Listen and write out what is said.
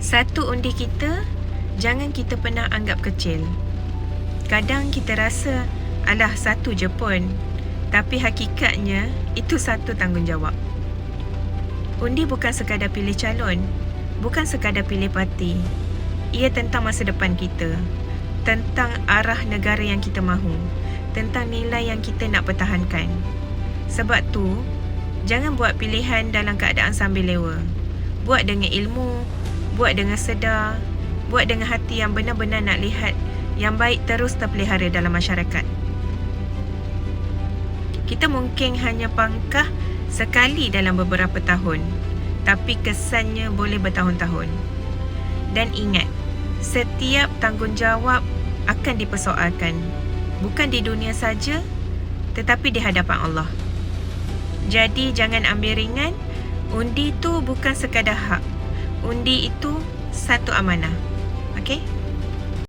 Satu undi kita, jangan kita pernah anggap kecil. Kadang kita rasa, alah satu je pun. Tapi hakikatnya, itu satu tanggungjawab. Undi bukan sekadar pilih calon, bukan sekadar pilih parti. Ia tentang masa depan kita, tentang arah negara yang kita mahu, tentang nilai yang kita nak pertahankan. Sebab tu, jangan buat pilihan dalam keadaan sambil lewa. Buat dengan ilmu, buat dengan sedar, buat dengan hati yang benar-benar nak lihat yang baik terus terpelihara dalam masyarakat. Kita mungkin hanya pangkah sekali dalam beberapa tahun, tapi kesannya boleh bertahun-tahun. Dan ingat, setiap tanggungjawab akan dipersoalkan, bukan di dunia saja, tetapi di hadapan Allah. Jadi jangan ambil ringan. Undi itu bukan sekadar hak. Undi itu satu amanah. Okey?